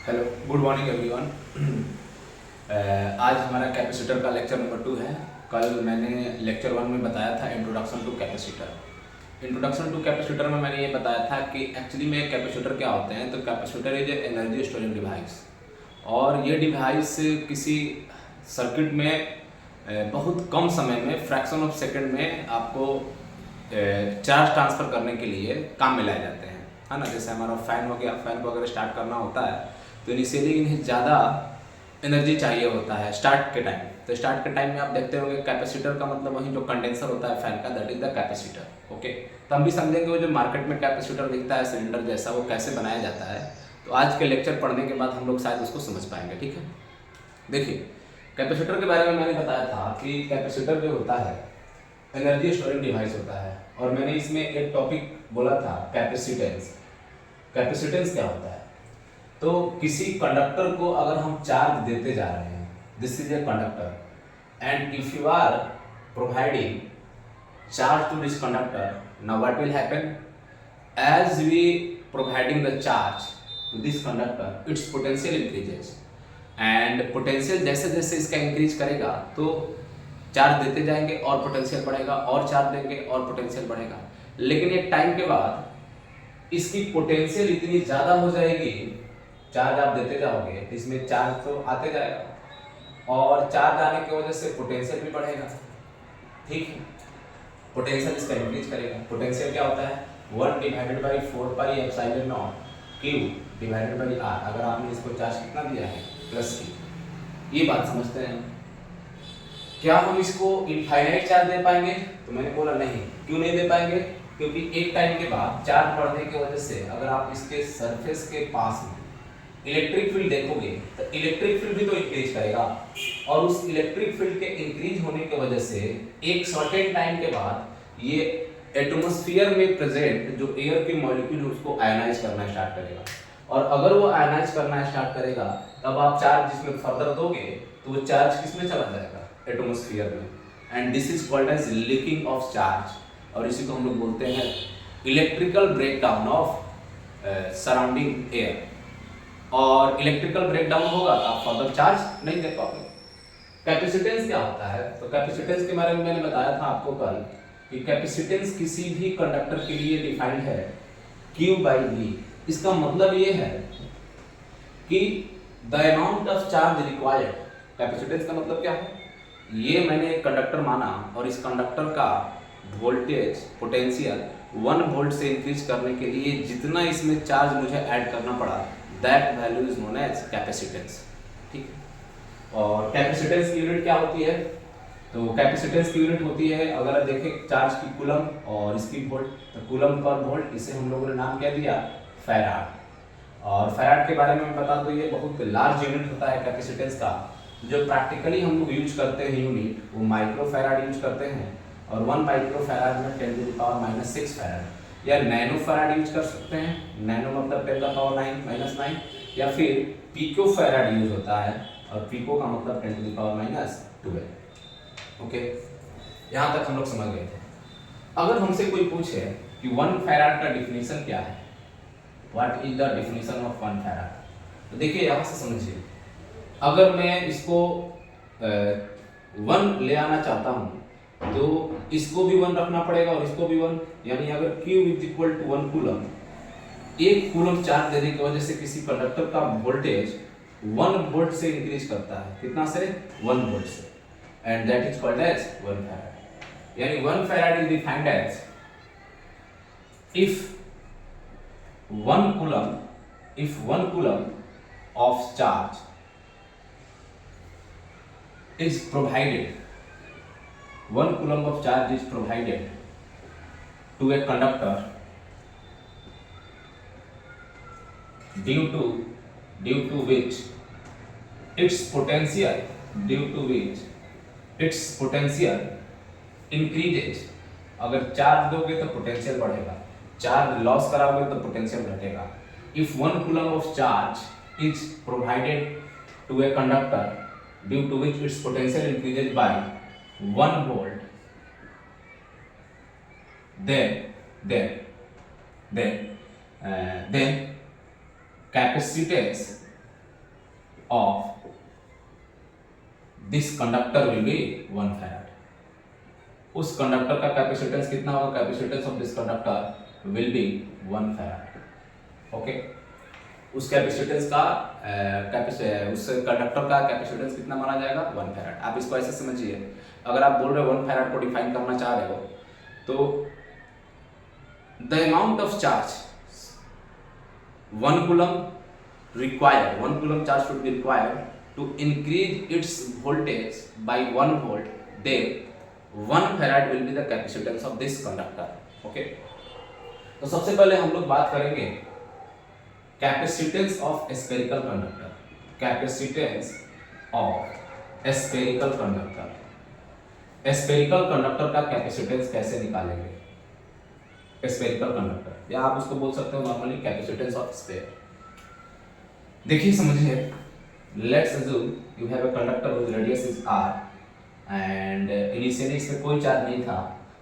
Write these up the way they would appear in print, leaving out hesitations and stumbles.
Hello, good morning everyone. आज हमारा capacitor का लेक्चर नंबर 2 है। कल मैंने लेक्चर 1 में बताया था introduction to capacitor. Introduction to capacitor में मैंने ये बताया था कि एक्चुअली में कैपेसिटर क्या होते हैं। तो capacitor is energy storing device, और ये डिवाइस किसी सर्किट में बहुत कम समय में, फ्रैक्शन ऑफ सेकेंड में आपको चार्ज ट्रांसफ़र करने के लिए काम में लाए जाते हैं, है ना। जैसे हमारा फ़ैन हो गया, फ़ैन को अगर स्टार्ट करना होता है तो इनिशियली इन्हें ज़्यादा एनर्जी चाहिए होता है स्टार्ट के टाइम। तो स्टार्ट के टाइम में आप देखते होंगे कैपेसिटर का मतलब वही जो कंडेंसर होता है फैन का, that is the capacitor. Okay, तो हम भी समझेंगे वो जो मार्केट में कैपेसिटर दिखता है सिलेंडर जैसा, वो कैसे बनाया जाता है। तो आज के लेक्चर पढ़ने के बाद हम लोग शायद उसको समझ पाएंगे। ठीक है, देखिए कैपेसिटर के बारे में मैंने बताया था कि कैपेसिटर जो होता है एनर्जी स्टोरिंग डिवाइस होता है, और मैंने इसमें एक टॉपिक बोला था कैपेसिटेंस। कैपेसिटेंस क्या होता है? तो किसी कंडक्टर को अगर हम चार्ज देते जा रहे हैं, this is a conductor and if you are providing charge to this conductor, now what will happen? As we providing the charge to this conductor, its potential increases, and potential जैसे जैसे इसका increase करेगा तो charge देते जाएंगे और potential बढ़ेगा, और चार्ज देंगे और पोटेंशियल बढ़ेगा। लेकिन एक टाइम के बाद इसकी पोटेंशियल इतनी ज़्यादा हो जाएगी, चार्ज आप देते जाओगे तो इसमें चार्ज तो आते जाएगा, और चार्ज आने की वजह से पोटेंशियल भी बढ़ेगा। ठीक है, पोटेंशियल इसका इंक्रीज करेगा। पोटेंशियल क्या होता है? 1 divided by 4 pi epsilon nought q divided by r. अगर आपने इसको चार्ज कितना दिया है? प्लस की। ये बात समझते हैं। क्या हम इसको इनफाइनाइट चार्ज दे पाएंगे? तो मैंने बोला नहीं। क्यों नहीं दे पाएंगे? क्योंकि एक टाइम के बाद चार्ज बढ़ने की वजह से अगर आप इसके सरफेस के पास में इलेक्ट्रिक फील्ड देखोगे तो इलेक्ट्रिक फील्ड भी तो इंक्रीज करेगा, और उस इलेक्ट्रिक फील्ड के इंक्रीज होने की वजह से एक सर्टेन टाइम के बाद ये एटमॉस्फेयर में प्रेजेंट जो एयर के मॉलिक्यूल उसको आयनाइज करना स्टार्ट करेगा, और अगर वो आयनाइज करना स्टार्ट करेगा तब आप चार्ज जिसमें फर्दर दोगे तो वो चार्ज किसमें चला जाएगा? एटमॉस्फेयर में, and this is called as leaking of charge, और इसी को हम लोग बोलते हैं electrical breakdown of surrounding air. और इलेक्ट्रिकल ब्रेकडाउन होगा तो आप फर्दर चार्ज नहीं दे पाओगे। कैपेसिटेंस क्या होता है? तो कैपेसिटेंस के बारे में मैंने बताया था आपको कल कि कैपेसिटेंस किसी भी कंडक्टर के लिए डिफाइंड है Q बाई V। इसका मतलब ये है कि the amount of charge required. Capacitance का मतलब क्या है? ये मैंने एक कंडक्टर माना, और इस कंडक्टर का वोल्टेज पोटेंशियल 1 वोल्ट से इंक्रीज करने के लिए जितना इसमें चार्ज मुझे ऐड करना पड़ा, that value is known as capacitance. ठीक है, और कैपेसिटेंस की यूनिट क्या होती है? तो कैपेसिटेंस की यूनिट होती है, अगर देखें चार्ज की कूलम और इसकी वोल्ट, तो कूलम पर वोल्ट, इसे हम लोगों ने नाम क्या दिया? फैराड। और फैराड के बारे में मैं बता दूं, ये बहुत लार्ज यूनिट होता है कैपेसिटेंस का। जो प्रैक्टिकली हम लोग यूज करते हैं यूनिट, वो माइक्रो फैराड यूज करते हैं, और 1 माइक्रो फैराड में 10⁻⁻⁶ फैराड, या नैनो फैराड यूज कर सकते हैं। नैनो मतलब 10⁻⁹ या फिर पिको फैराड यूज होता है, और पिको का मतलब 10⁻²। ओके, यहाँ तक हम लोग समझ गए थे। अगर हमसे कोई पूछे कि 1 फैराड का डिफिनीशन क्या है, what is the definition of 1 farad, तो देखिए यहाँ से समझिए। अगर मैं इसको 1 ले आना चाहता हूँ तो इसको भी 1 रखना पड़ेगा और इसको भी 1, यानी अगर Q is equal to 1 coulomb, 1 coulomb charge देने की वजह से किसी कंडक्टर का वोल्टेज 1 वोल्ट से इंक्रीज करता है। कितना से? 1 वोल्ट से, and that is called as 1 farad. यानी 1 farad is defined as if 1 coulomb of charge is provided, 1 coulomb of charge is provided to a conductor due to which its potential increases। अगर charge दोगे तो potential बढ़ेगा, charge loss कराओगे तो potential घटेगा। If 1 coulomb of charge is provided to a conductor due to which its potential increases by 1 volt, then capacitance of this conductor will be 1 farad. उस conductor का capacitance कितना होगा? Capacitance of this conductor will be 1 farad. Okay, उस capacitance का उस conductor का capacitance कितना माना जाएगा? 1 farad. आप इसको ऐसे समझिए, अगर आप बोल रहे हो 1 farad को डिफाइन करना चाह रहे हो तो the amount of charge 1 coulomb charge should be required to increase its voltage by 1 volt, then 1 farad will be the capacitance of this conductor. Okay, तो सबसे पहले हम लोग बात करेंगे capacitance of spherical conductor. Capacitance of spherical conductor. Spherical conductor का capacitance कैसे निकालेंगे? स्फेरिकल कंडक्टर, या आप उसको बोल सकते हो नॉर्मली कैपेसिटेंस ऑफ स्फेयर. देखिए समझिए, let's assume you have a conductor which radius is r and initially इसमें कोई चार्ज नहीं था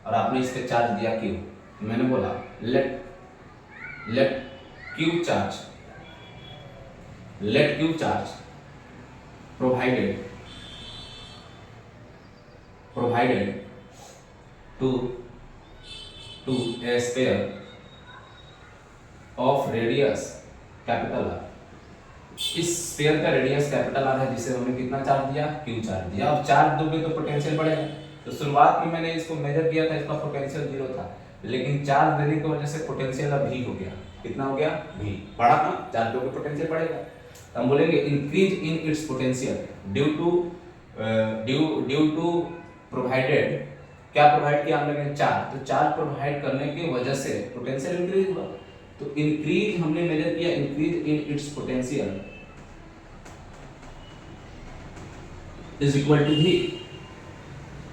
और आपने इस पे चार्ज दिया q. मैंने बोला let q charge provided to a sphere of radius capital R. इस स्फीयर का रेडियस कैपिटल R है जिसे हमने कितना चार्ज दिया? q चार्ज दिया. अब चार्ज दोगे तो पोटेंशियल बढ़ेगा. तो शुरुआत में मैंने इसको मेजर किया था, इसका पोटेंशियल 0 था, लेकिन चार्ज देने की वजह से पोटेंशियल अब v हो गया. कितना हो गया? v. बढ़ा ना, चार्ज दोगे पोटेंशियल बढ़ेगा. तो हम बोलेंगे increase in its potential due to provided. क्या प्रोवाइड किया हमने? चार्ज. तो चार्ज प्रोवाइड करने की वजह से पोटेंशियल इंक्रीज हुआ. तो इंक्रीज हमने मेजर किया, increase in its potential is equal to v.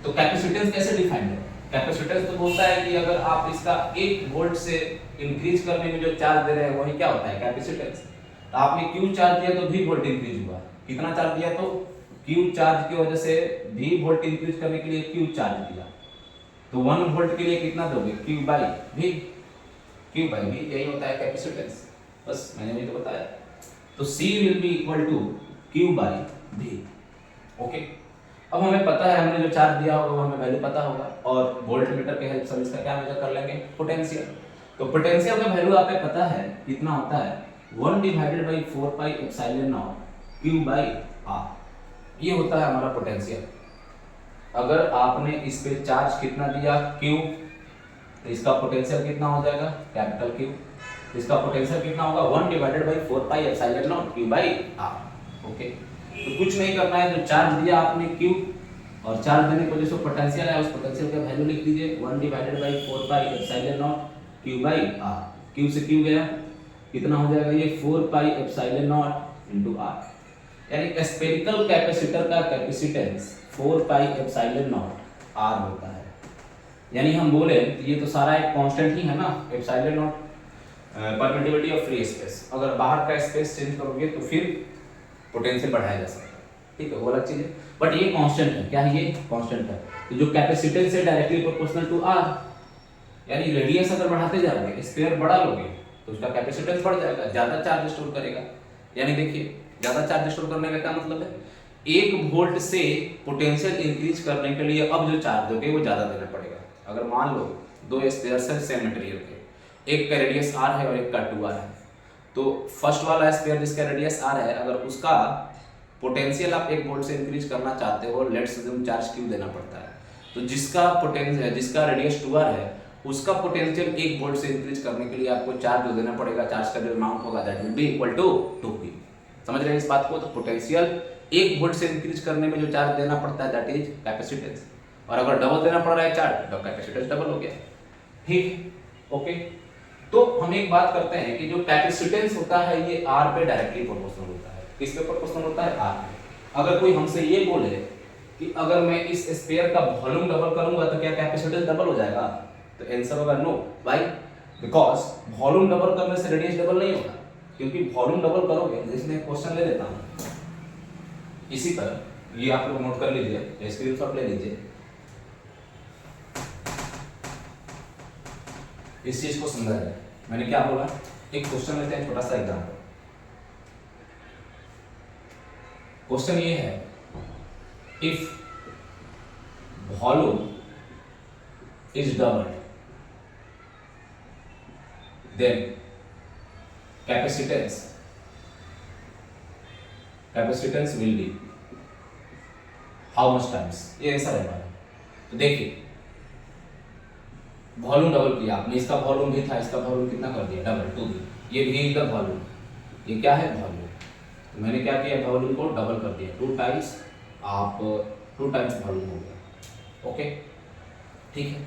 तो कैपेसिटेंस कैसे डिफाइन है? कैपेसिटेंस तो बोलता है कि अगर आप इसका 1 वोल्ट से इंक्रीज करने में जो चार्ज दे रहे हैं वही क्या होता है? कैपेसिटेंस. तो आपने q चार्ज दिया तो v वोल्ट इंक्रीज हुआ. कितना चार्ज दिया? तो q चार्ज की वजह से v वोल्ट इंक्रीज करने के लिए q चार्ज दिया. तो 1 वोल्ट के लिए कितना दोगे? q by v. q by v यही होता है कैपेसिटेंस. बस मैंने भी तो बताया. तो c will be equal to q by v. Okay, अब हमें पता है, हमने जो चार्ज दिया होगा वो हमें वैल्यू पता होगा और वोल्ट मीटर के हेल्प से इसका क्या मेजर कर लेंगे? पोटेंशियल. तो पोटेंशियल का वैल्यू आपको पता है कितना होता है? 1 divided by 4 pi epsilon not q by r. ये होता है हमारा पोटेंशियल. अगर आपने इस पे चार्ज कितना दिया? q, तो इसका पोटेंशियल कितना हो जाएगा? Capital Q. इसका पोटेंशियल कितना होगा? 1 divided by 4 pi epsilon not q by r. Okay, तो कुछ नहीं करना है, जो चार्ज दिया आपने q और चार्ज देने की वजह से पोटेंशियल है, उस पोटेंशियल का वैल्यू लिख दीजिए 1 divided by 4 pi epsilon not q by r. q से q गया, कितना हो जाएगा ये? 4 pi epsilon not into r. यानी स्फेरिकल कैपेसिटर का capacitance 4 pi epsilon not r होता है. यानी हम बोले तो ये तो सारा एक कांस्टेंट ही है ना, epsilon not permittivity of free space. अगर बाहर का स्पेस चेंज करोगे तो फिर पोटेंशियल बढ़ाया जा सकता है. ठीक है, वो अलग चीज है, बट ये कांस्टेंट है. क्या है? ये कांस्टेंट है. तो जो कैपेसिटेंस है डायरेक्टली प्रोपोर्शनल टू r. यानी रेडियस अगर बढ़ाते जाओगे, स्फीयर बड़ा लोगे तो उसका कैपेसिटेंस बढ़ जाएगा, ज्यादा चार्ज स्टोर करेगा. यानी देखिए, ज्यादा चार्ज स्टोर करने का क्या मतलब है? 1 वोल्ट से पोटेंशियल इंक्रीज करने के लिए अब जो चार्ज दोगे वो ज्यादा देना पड़ेगा. अगर मान लो 2 स्फीयर्स है सेम मटेरियल के, एक का रेडियस r है और एक का 2r है, तो फर्स्ट वाला स्फीयर जिसका रेडियस r है, अगर उसका पोटेंशियल आप 1 वोल्ट से इंक्रीज करना चाहते हो, लेट्स अज्यूम चार्ज q देना पड़ता है. तो जिसका रेडियस 2r है उसका पोटेंशियल 1 वोल्ट से इंक्रीज करने के लिए आपको चार्ज जो देना पड़ेगा, चार्ज का जो अमाउंट होगा that will be equal to 2p. समझ रहे हैं इस बात को? तो पोटेंशियल 1 वोल्ट से इंक्रीज करने में जो चार्ज देना पड़ता है दैट इज कैपेसिटेंस. और अगर डबल देना पड़ रहा है चार्ज, तो कैपेसिटेंस डबल हो गया. ठीक, ओके. तो हम एक बात करते हैं कि जो कैपेसिटेंस होता है ये R पे डायरेक्टली प्रोपोर्शनल होता है. किस पे प्रोपोर्शनल होता है? R पे. अगर कोई हमसे ये बोले कि अगर मैं इस स्फीयर का वॉल्यूम डबल करूंगा तो क्या कैपेसिटेंस डबल हो जाएगा? तो आंसर होगा no. Why? Because volume double करने से रेडियस डबल नहीं होगा. क्योंकि वॉल्यूम डबल करोगे, जैसे मैं क्वेश्चन ले लेता हूं इसी तरह, ये आप लोग नोट कर लीजिए, स्क्रीनशॉट ले लीजिए. इस चीज को समझा जाए. मैंने क्या बोला? एक क्वेश्चन लेते हैं, छोटा सा एग्जांपल. क्वेश्चन ये है, if volume is doubled then capacitance will be how much times, ये आंसर है हमारा। तो देखिए वॉल्यूम डबल किया आपने, इसका वॉल्यूम भी था, इसका वॉल्यूम कितना कर दिया डबल, 2 भी, ये भी इधर वॉल्यूम, ये क्या है वॉल्यूम, तो मैंने क्या किया वॉल्यूम को डबल कर दिया, 2 टाइम्स, आप 2 टाइम्स वॉल्यूम हो गया। ओके ठीक है,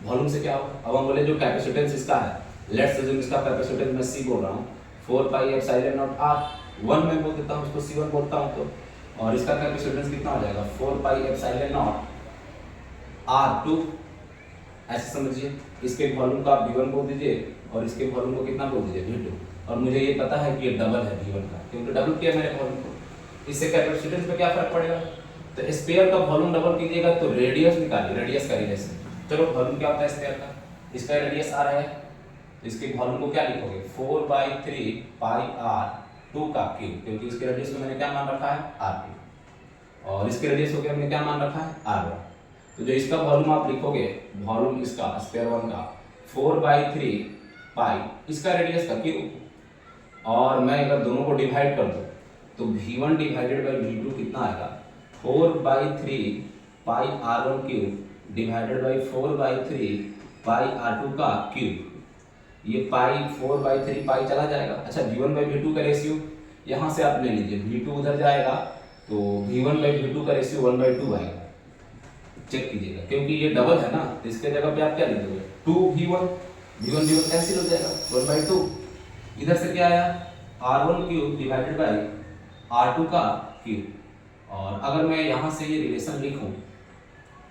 वॉल्यूम से क्या होगा, अब हम बोले जो कैपेसिटेंस इसका है, लेट्स अज्यूम इसका कैपेसिटेंस मैं सी बोल रहा हूँ, 4 पाई एप्सिलॉन नॉट आर, 1 मैं बोल देता हूँ, इसको C1 बोलता हूँ, तो और इसका कैपेसिटेंस कितना हो जाएगा 4 पाई एप्सिलॉन नॉट R2, ऐसे समझिए। इसके वॉल्यूम का आप V1 बोल दीजिए और इसके वॉल्यूम को कितना बोल दीजिए V2, और मुझे ये पता है कि ये डबल है V1 का, क्योंकि डबल किया मैंने वॉल्यूम को। इससे कैपेसिटेंस पे क्या फर्क पड़ेगा, तो स्फीयर का वॉल्यूम डबल कीजिएगा तो रेडियस निकालिए, रेडियस का रिलेशन, चलो वॉल्यूम क्या होता है स्फीयर का, इसका रेडियस R है, इसके वॉल्यूम को क्या लिखोगे 4/3 पाई R2 का क्यूब, क्योंकि इसके रेडियस को मैंने क्या मान रखा है R2 और इसके रेडियस को हमने क्या मान रखा है R1। तो जो इसका वॉल्यूम आप लिखोगे, वॉल्यूम इसका स्क्वायर 1 का 4/3 पाई इसका रेडियस का क्यूब, और मैं अगर दोनों को डिवाइड कर दूं तो V1 डिवाइडेड बाई V2 कितना आएगा 4/3 पाई R1 cube divided by 4/3 pi R2 का क्यूब, ये पाई 4/3 पाई चला जाएगा। अच्छा V1 बाई V2 का रेशियो यहाँ से आप ले लीजिए, V2 उधर जाएगा तो V1 बाई V2 का रेशियो 1/2 आएगा, चेक कीजिएगा, क्योंकि ये डबल है ना, तो इसके जगह पे आप क्या लिख दोगे 2V1, V1 कैंसिल हो जाएगा 1/2, इधर से क्या आया R1 cube divided by R2 का क्यूब, और अगर मैं यहाँ से ये रिलेशन लिखूं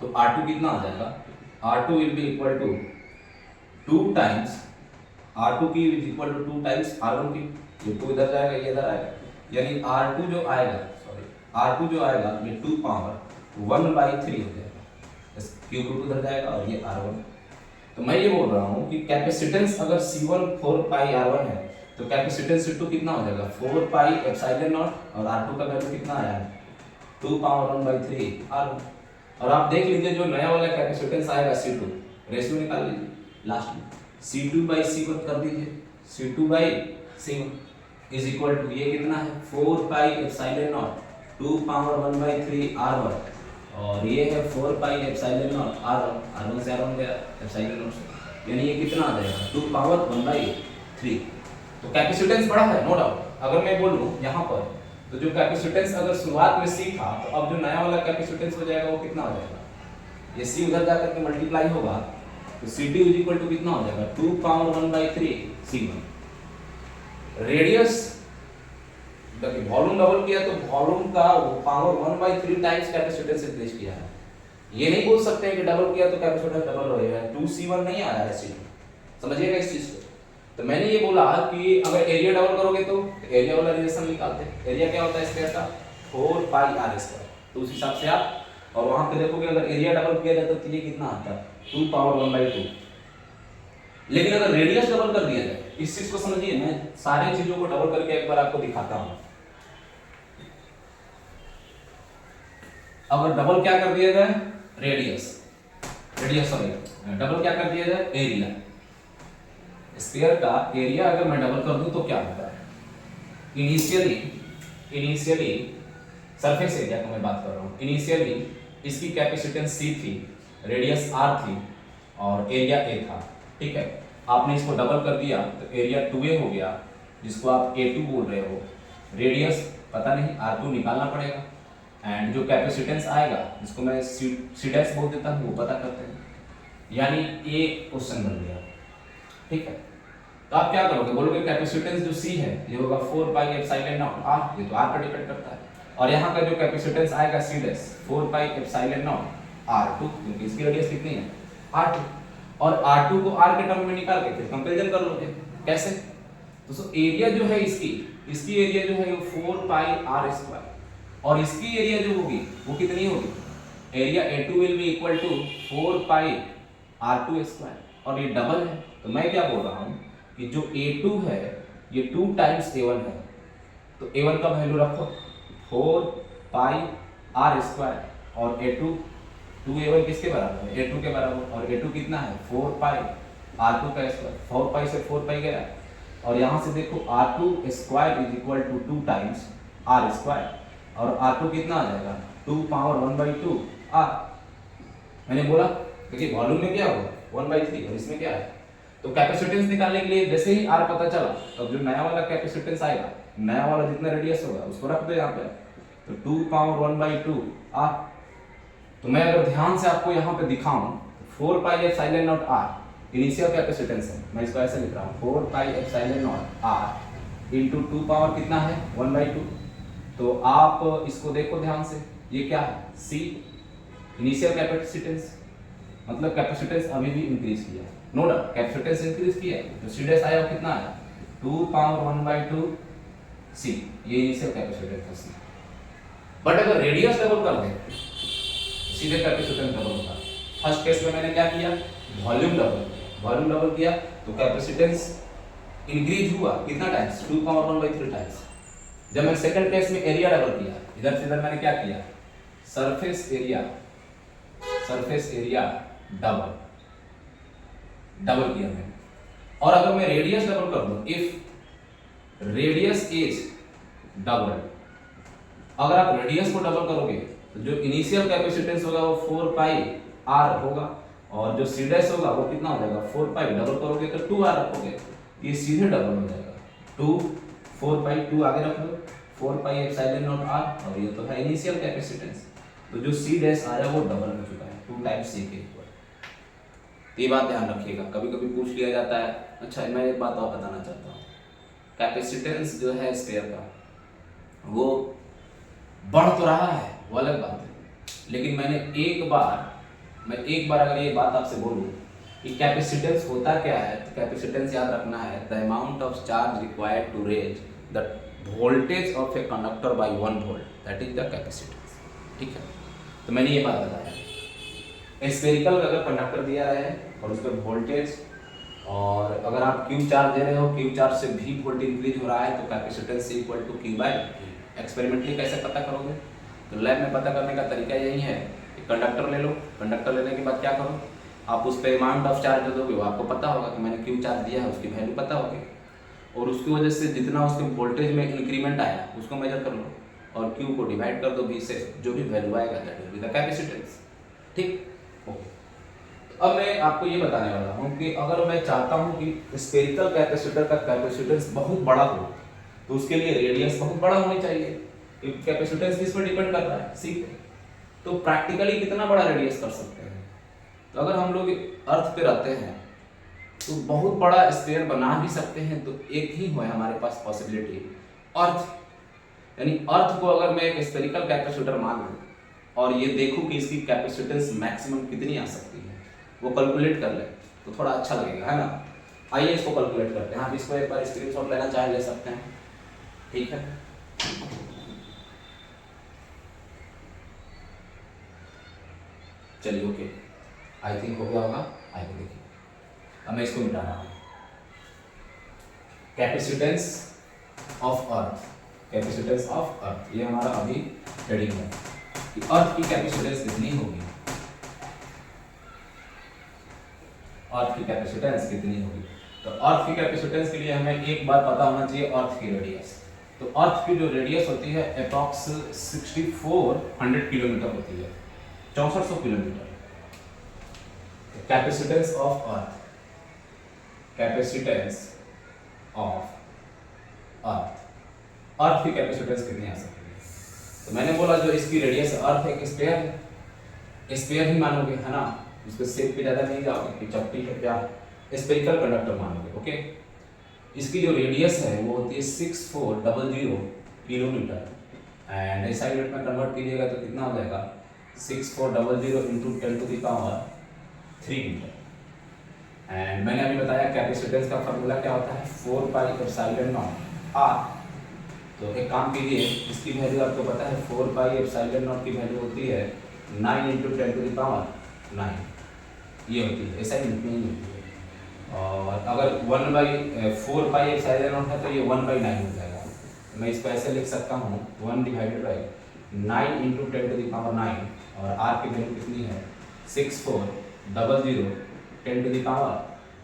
तो R2 कितना आ जाएगा, R2 will be equal to 2 times R2 की is equal to 2 times R1 की, ये 2 इधर जाएगा ये इधर आएगा, यानी R2 जो आएगा, सॉरी R2 जो आएगा ये 2 पावर 1/3 हो जाएगा, क्यूब रूट उधर जाएगा और ये R1। तो मैं ये बोल रहा हूँ कि कैपेसिटेंस अगर C1 4 पाई R1 है तो कैपेसिटेंस C2 कितना हो जाएगा 4 पाई एप्सिलॉन नॉट, और R2 का वैल्यू कितना आया है 2 पावर 1/3 R1। और आप देख लीजिए जो नया वाला कैपेसिटेंस आएगा C2, रेशियो निकाल लीजिए लास्ट में, C2/C1 कर दीजिए, C2/C1 इज इक्वल टू ये कितना है 4 pi epsilon not 2 power 1/3 R1, और ये है 4 पाई एप्सिलॉन नॉट R1 से R1 गया एप्सिलॉन नॉट से, यानी ये कितना आ जाएगा 2 पावर 1/3। तो कैपेसिटेंस बड़ा है नो डाउट। अगर मैं बोलूं यहाँ पर तो जो कैपेसिटेंस अगर शुरुआत में C था, तो अब जो नया वाला कैपेसिटेंस हो जाएगा वो कितना हो जाएगा, ये C उधर जाकर के मल्टीप्लाई होगा तो C2 इज इक्वल टू कितना हो जाएगा 2 पावर 1/3 C1। रेडियस देखिए वॉल्यूम डबल किया तो वॉल्यूम का पावर 1/3 टाइम्स कैपेसिटेंस इंक्रीज किया है, ये नहीं बोल सकते हैं कि डबल किया तो कैपेसिटेंस डबल रहेगा, 2C1 नहीं आया है C2, समझिएगा इस चीज को। तो मैंने ये बोला कि अगर एरिया डबल करोगे तो एरिया वाला रिलेशन निकालते हैं, एरिया क्या होता है स्क्वायर का 4 पाई R², तो उस हिसाब से आप, और वहां पे देखोगे अगर एरिया डबल किया जाता तो ये कितना आता है 2 पावर 1/2, लेकिन अगर रेडियस डबल कर दिया जाए, इस चीज को समझिए, मैं सारी चीजों को डबल करके एक बार आपको दिखाता हूं। अगर डबल क्या कर दिया जाए रेडियस सॉरी डबल क्या कर दिया जाए एरिया, स्फीयर का एरिया अगर मैं डबल कर दूं तो क्या होता है, इनिशियली सरफेस एरिया का मैं बात कर रहा हूं, इनिशियली इसकी कैपेसिटेंस C थी, रेडियस R थी और एरिया A था, ठीक है। आपने इसको डबल कर दिया तो एरिया 2A हो गया, जिसको आप A2 बोल रहे हो, रेडियस पता नहीं R2 निकालना पड़ेगा, एंड जो कैपेसिटेंस आएगा जिसको मैं C डैश बोल देता हूँ वो पता करते हैं, यानी ये क्वेश्चन बन गया, ठीक है। तो आप क्या करोगे, बोलोगे कैपेसिटेंस जो C है ये होगा 4 पाई एप्सिलॉन नॉट R, ये तो R पर डिपेंड करता है, और यहाँ का जो कैपेसिटेंस आएगा C dash 4 pi epsilon not R2, क्योंकि इसकी रेडियस कितनी है R2, और R2 को R के टर्म में निकाल के फिर कंपैरिजन कर लोगे, कैसे, तो एरिया जो है इसकी एरिया जो है वो 4 पाई R², और इसकी एरिया जो होगी वो कितनी होगी, area A2 will be equal to 4 pi R2², और ये डबल है, तो मैं क्या बोल रहा हूँ कि जो A2 है ये 2 टाइम्स A1 है, तो A1 का वैल्यू रखो 4πr² और A2 2A1 किसके बराबर है, A2 के बराबर, और A2 कितना है 4πr2 का स्क्वायर, 4π से 4π गया, और यहाँ से देखो R2 square is equal to 2 times R square, और R2 कितना आ जाएगा 2 पावर 1/2 R। मैंने बोला देखिए वॉल्यूम में क्या होगा 1/3 और इसमें क्या है, तो कैपेसिटेंस निकालने के लिए जैसे ही R पता चला तब जो नया वाला कैपेसिटेंस आएगा, नया वाला जितना रेडियस होगा उसको रख दो यहाँ पे, तो 2 पावर 1/2 R। तो मैं अगर ध्यान से आपको यहाँ पे दिखाऊं 4πε0 R इनिशियल कैपेसिटेंस है, मैं इसको ऐसे लिख रहा हूँ 4πε0 R इंटू 2 पावर कितना है 1/2। तो आप इसको देखो ध्यान से, ये क्या है C इनिशियल कैपेसिटेंस, मतलब कैपेसिटेंस अभी भी इंक्रीज किया है, नो डाउट कैपेसिटेंस इंक्रीज किया है, जो C' आया वो कितना आया 2 पावर 1/2 C, ये इनिशियल कैपेसिटेंस था C। बट अगर रेडियस डबल कर दें सीधे कैपेसिटेंस डबल होता है। फर्स्ट केस में मैंने क्या किया वॉल्यूम डबल किया तो कैपेसिटेंस इंक्रीज हुआ कितना टाइम्स 2 पावर 1/3 टाइम्स। जब मैं सेकंड केस में एरिया डबल किया, इधर से इधर मैंने क्या किया सरफेस एरिया डबल किया मैंने। और अगर मैं रेडियस डबल कर दूं, इफ रेडियस इज डबल, अगर आप रेडियस को डबल करोगे तो जो इनिशियल कैपेसिटेंस होगा वो 4πr होगा, और जो C' होगा वो कितना हो जाएगा 4π, डबल करोगे तो 2r रखोगे, ये सीधे डबल हो जाएगा 2 4π 2 आगे रख लो 4πε0 R, और ये तो है इनिशियल कैपेसिटेंस, तो जो C' आया वो डबल हो चुका है 2 टाइम्स C के इक्वल। ये बात ध्यान रखिएगा, कभी कभी पूछ लिया जाता है। अच्छा मैं एक बात और बताना चाहता हूँ, कैपेसिटेंस जो है स्फीयर का वो बढ़ तो रहा है वो अलग बात है, लेकिन मैं एक बार अगर ये बात आपसे बोलूं कि कैपेसिटेंस होता क्या है, तो कैपेसिटेंस याद रखना है the amount of charge required to raise the voltage of a conductor by 1 volt, that is the capacitance. ठीक है, तो मैंने ये बात बताया स्फेरिकल अगर कंडक्टर दिया है और उस पर वोल्टेज, और अगर आप क्यू चार्ज दे रहे हो, क्यू चार्ज से भी वोल्टेज इंक्रीज हो रहा है, तो capacitance equal to Q by V। Experimentally कैसे पता करोगे, तो लैब में पता करने का तरीका यही है कि कंडक्टर ले लो, कंडक्टर लेने के बाद क्या करो, आप उस पर अमाउंट ऑफ चार्ज जो दोगे वो आपको पता होगा कि मैंने क्यू चार्ज दिया है, उसकी वैल्यू पता होगी, और उसकी वजह से जितना उसके वोल्टेज में इंक्रीमेंट आया उसको मेजर कर लो, और क्यू को डिवाइड कर दो V से, जो भी वैल्यू आएगा that will be the capacitance. ठीक, ओके। अब मैं आपको ये बताने वाला हूँ कि अगर मैं चाहता हूँ कि स्फेरिकल कैपेसिटर का कैपेसिटेंस बहुत बड़ा हो, तो उसके लिए रेडियस बहुत बड़ा होनी चाहिए, क्योंकि कैपेसिटेंस किस पर डिपेंड कर रहा है C पे। तो प्रैक्टिकली कितना बड़ा रेडियस कर सकते हैं, तो अगर हम लोग अर्थ पे रहते हैं तो बहुत बड़ा स्फीयर बना भी सकते हैं, तो एक ही है हमारे पास पॉसिबिलिटी अर्थ, यानी अर्थ को अगर मैं एक स्फेरिकल कैपेसिटर मान लूँ और ये देखूँ कि इसकी कैपेसिटेंस मैक्सिमम कितनी आ सकती है, वो कैलकुलेट कर ले तो थोड़ा अच्छा लगेगा, है ना। आइए इसको कैलकुलेट करते हैं, आप इसको एक बार स्क्रीनशॉट लेना चाहे ले सकते हैं। ठीक है, चलिए ओके, आई थिंक हो गया होगा। आइए देखिए, अब मैं इसको मिटा रहा हूँ। Capacitance of earth, capacitance of अर्थ, ये हमारा अभी हेडिंग है कि अर्थ की कैपेसिटेंस कितनी होगी, अर्थ की कैपेसिटेंस कितनी होगी। तो अर्थ की कैपेसिटेंस के लिए हमें एक बात पता होना चाहिए, अर्थ की रेडियस। तो अर्थ की जो रेडियस होती है अप्रॉक्स 6400 किलोमीटर होती है, 6400 kilometre. Capacitance of earth, capacitance of earth, earth की कैपेसिटेंस कितनी आ सकती है। तो मैंने बोला जो इसकी रेडियस अर्थ एक स्फीयर है, स्फीयर ही मानोगे, है ना, उसके शेप पे ज्यादा नहीं जाओगे कि चपटी है क्या, स्फेरिकल कंडक्टर मानोगे। ओके, इसकी जो रेडियस है वो होती है 6400 किलोमीटर, एंड ऐसा यूनिट में कन्वर्ट कीजिएगा तो कितना हो जाएगा 6400 इंटू 10⁻³ मीटर। एंड मैंने अभी बताया कैपेसिटेंस का फार्मूला क्या होता है 4πε0 R। तो एक काम कीजिए, इसकी वैल्यू आपको पता है 4πε0 की वैल्यू होती है 9 इंटू 10⁹, ये होती है, ऐसा यूनिट में ही होती है। और अगर 1/4πε0 है तो ये 1/9 हो जाएगा। मैं इसको ऐसे लिख सकता हूँ 1 डिवाइडेड बाई 9 इंटू 10⁻9 और आर की वैल्यू कितनी है 6400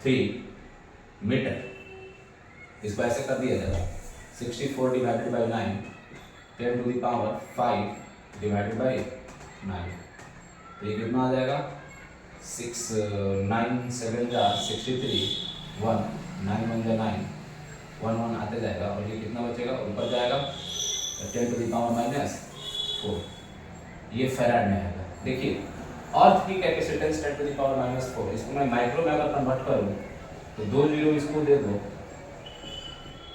10⁻3 मीटर। इसको ऐसे कर दिया जाएगा 64 डिवाइडेड बाई 9 10⁵ डिवाइडेड बाई 9, तो ये कितना आ जाएगा 6 9 7 जा 63 1 9 1 जा 9 1 1 आते जाएगा और ये कितना बचेगा ऊपर जाएगा 10⁻⁻4, ये फैराड में आएगा। देखिए अर्थ की कैपेसिटेंस 10⁻⁻4, इसको मैं माइक्रो में अगर कन्वर्ट करूँ तो 2 जीरो इसको दे दो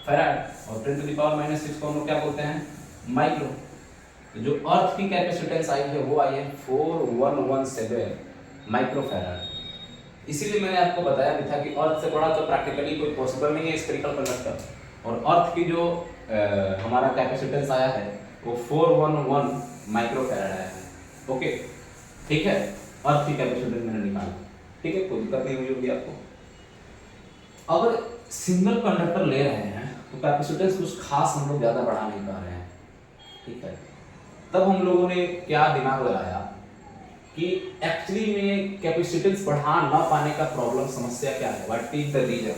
फैराड और 10⁻⁻6 को हम लोग क्या बोलते हैं माइक्रो। तो जो अर्थ की कैपेसिटेंस आई है वो आई है 4117 माइक्रो फैराड। इसीलिए मैंने आपको बताया भी था कि अर्थ से बड़ा तो प्रैक्टिकली कोई पॉसिबल नहीं है स्फेरिकल कंडक्टर, और अर्थ की जो हमारा कैपेसिटेंस आया है वो 411 माइक्रो फैराड आया है। ओके ठीक है, अर्थ की कैपेसिटेंस मैंने निकाला, ठीक है, कोई दिक्कत नहीं हुई होगी आपको। अगर सिंगल कंडक्टर ले रहे हैं तो कैपेसिटेंस कुछ खास हम लोग ज़्यादा बढ़ा नहीं पा रहे हैं, ठीक है। तब हम लोगों ने क्या दिमाग लगाया कि एक्चुअली में कैपेसिटेंस बढ़ा ना पाने का प्रॉब्लम समस्या क्या है, व्हाट इज द रीजन।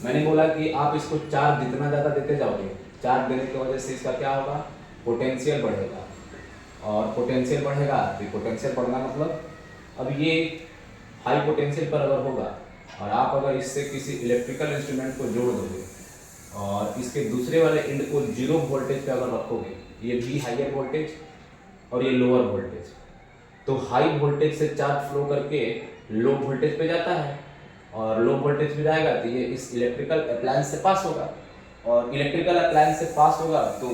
मैंने बोला कि आप इसको चार्ज जितना ज़्यादा देते जाओगे, चार्ज देने की वजह से इसका क्या होगा पोटेंशियल बढ़ेगा, और पोटेंशियल बढ़ेगा तो पोटेंशियल बढ़ना मतलब अब ये हाई पोटेंशियल पर अगर होगा और आप अगर इससे किसी इलेक्ट्रिकल इंस्ट्रूमेंट को जोड़ दोगे और इसके दूसरे वाले एंड को 0 वोल्टेज पे अगर रखोगे, ये भी हाइयर वोल्टेज और ये लोअर वोल्टेज, तो हाई वोल्टेज से चार्ज फ्लो करके लो वोल्टेज पे जाता है और लो वोल्टेज पे जाएगा तो ये इस इलेक्ट्रिकल अप्लायंस से पास होगा, और इलेक्ट्रिकल अप्लायंस से पास होगा तो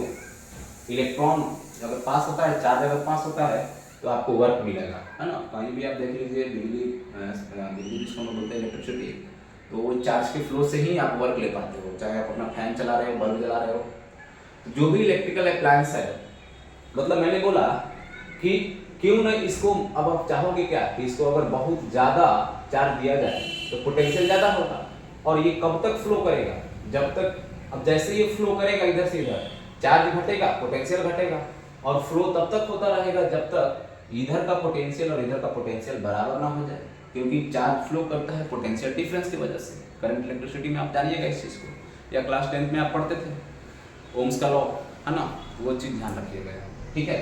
इलेक्ट्रॉन अगर पास होता है, चार्ज अगर पास होता है तो आपको वर्क मिलेगा, है ना। कहीं भी आप देख लीजिए बिजली जिसको हम बोलते हैं इलेक्ट्रिसिटी, तो वो चार्ज के फ्लो से ही आप वर्क ले पाते हो, चाहे आप अपना फैन चला रहे हो, बल्ब जला रहे हो, जो भी इलेक्ट्रिकल अप्लायंस है। मतलब मैंने बोला कि क्यों ना इसको, अब आप चाहोगे क्या कि इसको अगर बहुत ज़्यादा चार्ज दिया जाए तो पोटेंशियल ज़्यादा होगा, और ये कब तक फ्लो करेगा, जब तक, अब जैसे ये फ्लो करेगा इधर से इधर, चार्ज घटेगा पोटेंशियल घटेगा, और फ्लो तब तक होता रहेगा जब तक इधर का पोटेंशियल और इधर का पोटेंशियल बराबर ना हो जाए, क्योंकि चार्ज फ्लो करता है पोटेंशियल डिफरेंस की वजह से। करंट इलेक्ट्रिसिटी में आप जानिएगा इस चीज़ को, या क्लास 10th में आप पढ़ते थे ओम्स का लॉ, है ना, वो चीज़ ध्यान रखिएगा, ठीक है।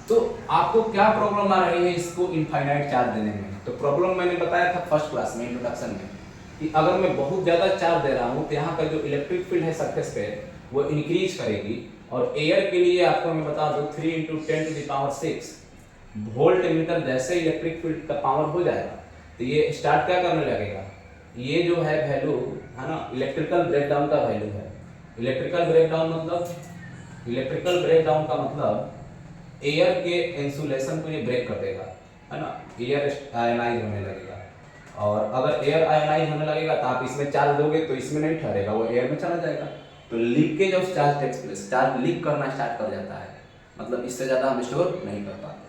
तो आपको क्या प्रॉब्लम आ रही है इसको इनफाइनाइट चार्ज देने में, तो प्रॉब्लम मैंने बताया था फर्स्ट क्लास में इंट्रोडक्शन में कि अगर मैं बहुत ज़्यादा चार्ज दे रहा हूँ तो यहाँ का जो इलेक्ट्रिक फील्ड है सरफेस पे वो इंक्रीज करेगी, और एयर के लिए आपको मैं बता दूँ 3 × 10⁶ वोल्ट मीटर जैसे इलेक्ट्रिक फील्ड का पावर हो जाएगा तो ये स्टार्ट क्या करने लगेगा, ये जो है वैल्यू है ना इलेक्ट्रिकल ब्रेकडाउन का वैल्यू है। इलेक्ट्रिकल ब्रेकडाउन का मतलब एयर के इंसुलेशन को ये ब्रेक कर देगा, है ना, एयर आयनाइज होने लगेगा, और अगर एयर आयनाइज होने लगेगा तो आप इसमें चार्ज दोगे तो इसमें नहीं ठहरेगा, वो एयर में चला जाएगा, तो leakage of charge takes place, charge leak करना स्टार्ट कर जाता है, मतलब इससे ज़्यादा हम स्टोर नहीं कर पाते।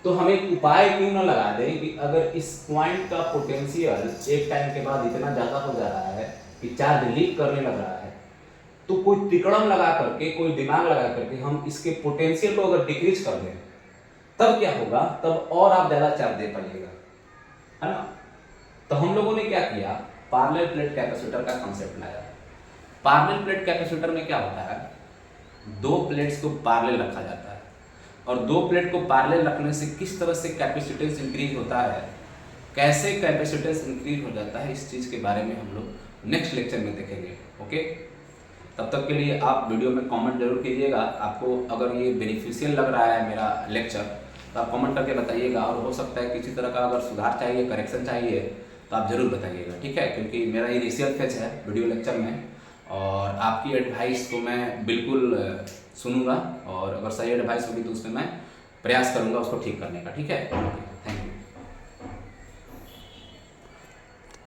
तो हम एक उपाय क्यों ना लगा दें कि अगर इस पॉइंट का पोटेंशियल एक टाइम के बाद इतना ज़्यादा हो जा रहा है कि चार्ज लीक करने लग रहा है, तो कोई तिकड़म लगा करके, कोई दिमाग लगा करके हम इसके पोटेंशियल को अगर डिक्रीज कर दें तब क्या होगा, तब और आप ज़्यादा चार्ज दे पाइएगा, है ना। तो हम लोगों ने क्या किया, पैरेलल प्लेट कैपेसिटर का कॉन्सेप्ट लाया। पैरेलल प्लेट कैपेसिटर में क्या होता है, दो प्लेट्स को पैरेलल रखा जाता है, और दो प्लेट को पैरेलल रखने से किस तरह से कैपेसिटेंस इंक्रीज होता है, कैसे कैपेसिटेंस इंक्रीज हो जाता है, इस चीज़ के बारे में हम लोग नेक्स्ट लेक्चर में देखेंगे। ओके, तब तक के लिए आप वीडियो में कमेंट जरूर कीजिएगा। आपको अगर ये बेनिफिशियल लग रहा है मेरा लेक्चर तो आप कमेंट करके बताइएगा, और हो सकता है किसी तरह का अगर सुधार चाहिए, करेक्शन चाहिए तो आप ज़रूर बताइएगा, ठीक है, क्योंकि मेरा इनिशियल फेज है वीडियो लेक्चर में, और आपकी एडवाइस को मैं बिल्कुल सुनूंगा, और अगर सही एडवाइस होगी तो उसमें मैं प्रयास करूंगा उसको ठीक करने का, ठीक है।